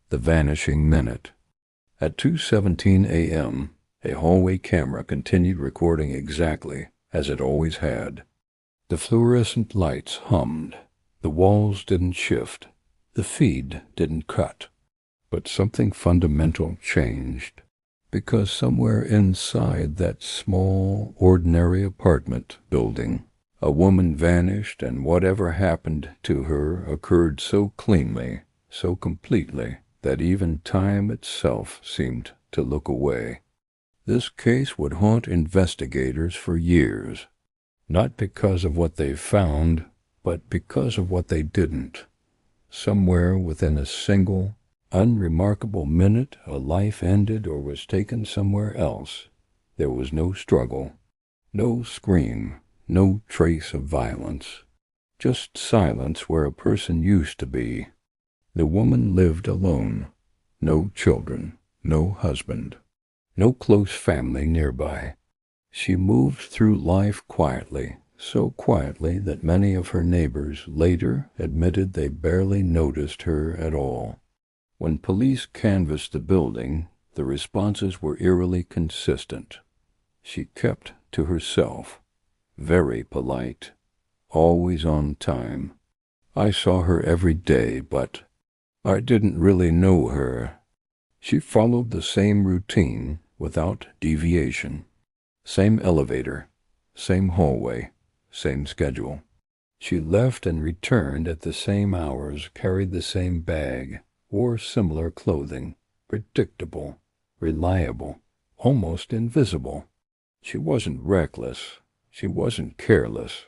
The Vanishing Minute. At 2:17 a.m., a hallway camera continued recording exactly as it always had. The fluorescent lights hummed. The walls didn't shift. The feed didn't cut. But something fundamental changed, because somewhere inside that small, ordinary apartment building, a woman vanished, and whatever happened to her occurred so cleanly, so completely, that even time itself seemed to look away. This case would haunt investigators for years, not because of what they found, but because of what they didn't. Somewhere within a single, unremarkable minute, a life ended or was taken somewhere else. There was no struggle, no scream, no trace of violence, just silence where a person used to be. The woman lived alone. No children, no husband, no close family nearby. She moved through life quietly, so quietly that many of her neighbors later admitted they barely noticed her at all. When police canvassed the building, the responses were eerily consistent. She kept to herself, very polite, always on time. I saw her every day, but I didn't really know her. She followed the same routine without deviation. Same elevator, same hallway, same schedule. She left and returned at the same hours, carried the same bag, wore similar clothing, predictable, reliable, almost invisible. She wasn't reckless. She wasn't careless.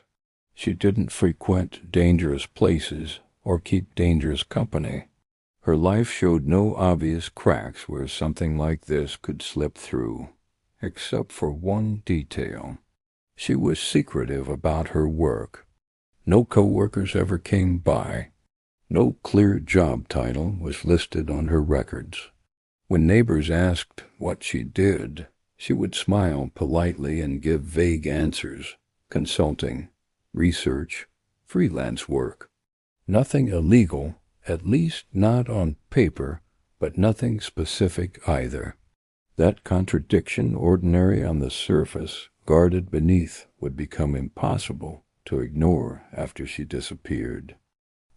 She didn't frequent dangerous places or keep dangerous company. Her life showed no obvious cracks where something like this could slip through, except for one detail. She was secretive about her work. No coworkers ever came by. No clear job title was listed on her records. When neighbors asked what she did, she would smile politely and give vague answers: consulting, research, freelance work. Nothing illegal, at least not on paper, but nothing specific either. That contradiction, ordinary on the surface, guarded beneath, would become impossible to ignore after she disappeared.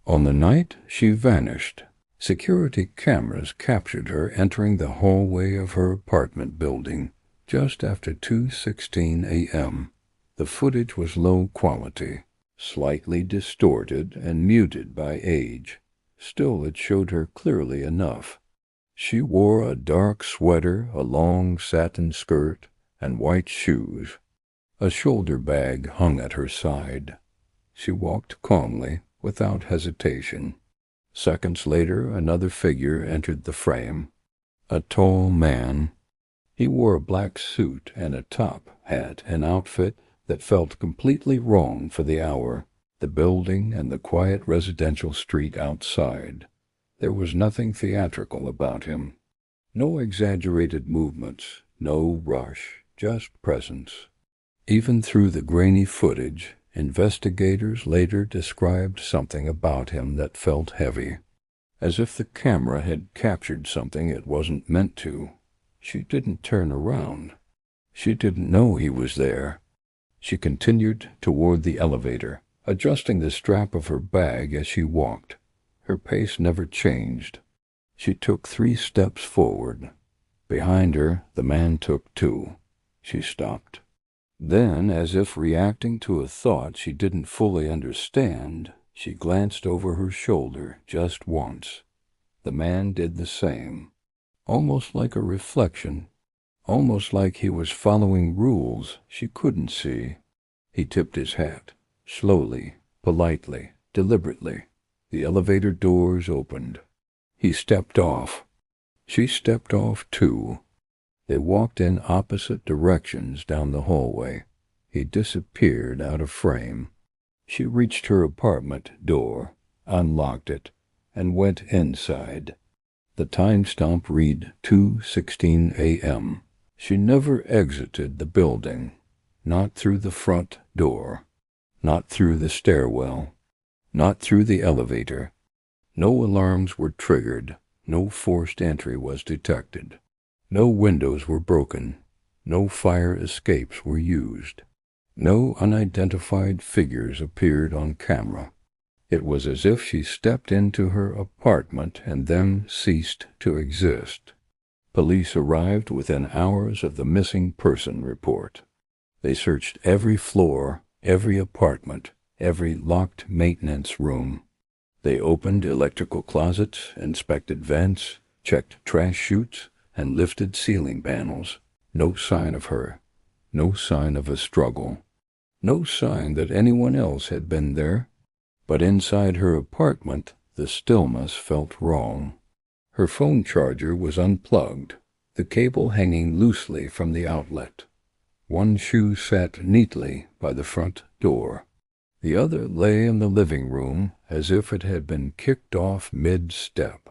On the night she vanished, security cameras captured her entering the hallway of her apartment building just after 2:16 a.m. The footage was low quality, slightly distorted and muted by age. Still, it showed her clearly enough. She wore a dark sweater, a long satin skirt, and white shoes. A shoulder bag hung at her side. She walked calmly, without hesitation. Seconds later, another figure entered the frame. A tall man. He wore a black suit and a top hat, an outfit that felt completely wrong for the hour, the building, and the quiet residential street outside. There was nothing theatrical about him. No exaggerated movements, no rush, just presence. Even through the grainy footage, investigators later described something about him that felt heavy, as if the camera had captured something it wasn't meant to. She didn't turn around. She didn't know he was there. She continued toward the elevator, adjusting the strap of her bag as she walked. Her pace never changed. She took 3 steps forward. Behind her, the man took 2. She stopped. Then, as if reacting to a thought she didn't fully understand, she glanced over her shoulder just once. The man did the same, almost like a reflection, almost like he was following rules she couldn't see. He tipped his hat, slowly, politely, deliberately. The elevator doors opened. He stepped off. She stepped off too. They walked in opposite directions down the hallway. He disappeared out of frame. She reached her apartment door, unlocked it, and went inside. The timestamp read 2:16 a.m. She never exited the building, not through the front door, not through the stairwell, not through the elevator. No alarms were triggered, No forced entry was detected. No windows were broken. No fire escapes were used. No unidentified figures appeared on camera. It was as if she stepped into her apartment and then ceased to exist. Police arrived within hours of the missing person report. They searched every floor, every apartment, every locked maintenance room. They opened electrical closets, inspected vents, checked trash chutes, and lifted ceiling panels. No sign of her. No sign of a struggle. No sign that anyone else had been there. But inside her apartment, the stillness felt wrong. Her phone charger was unplugged, the cable hanging loosely from the outlet. One shoe sat neatly by the front door. The other lay in the living room as if it had been kicked off mid-step.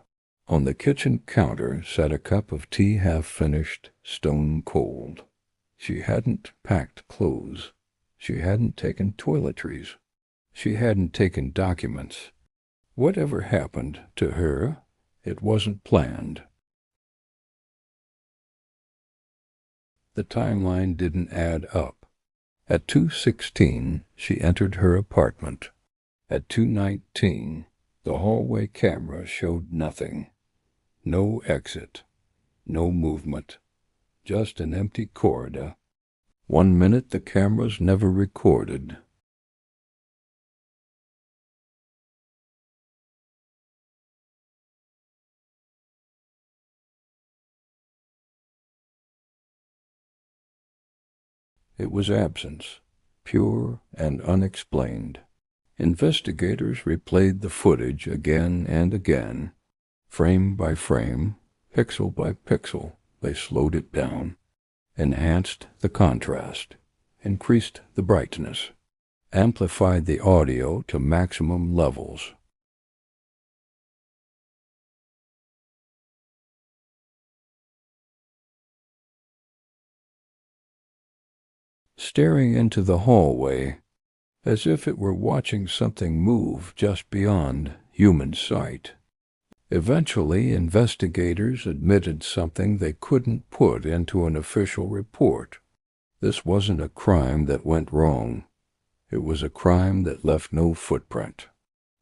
On the kitchen counter sat a cup of tea half-finished, stone cold. She hadn't packed clothes. She hadn't taken toiletries. She hadn't taken documents. Whatever happened to her, it wasn't planned. The timeline didn't add up. At 2:16, she entered her apartment. At 2:19, the hallway camera showed nothing. No exit. No movement. Just an empty corridor. 1 minute the cameras never recorded. It was absence, pure and unexplained. Investigators replayed the footage again and again. Frame by frame, pixel by pixel, they slowed it down, enhanced the contrast, increased the brightness, amplified the audio to maximum levels. Staring into the hallway, as if it were watching something move just beyond human sight. Eventually, investigators admitted something they couldn't put into an official report. This wasn't a crime that went wrong. It was a crime that left no footprint,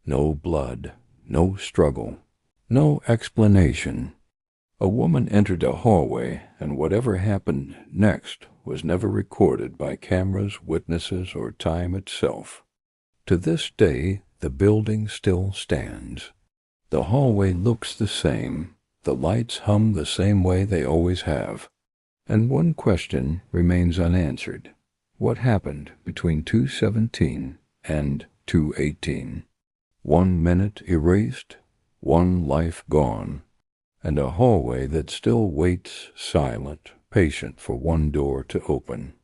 no blood, no struggle, no explanation. A woman entered a hallway, and whatever happened next was never recorded by cameras, witnesses, or time itself. To this day, the building still stands. The hallway looks the same. The lights hum the same way they always have. And one question remains unanswered. What happened between 2:17 and 2:18? 1 minute erased, one life gone, and a hallway that still waits silent, patient for one door to open.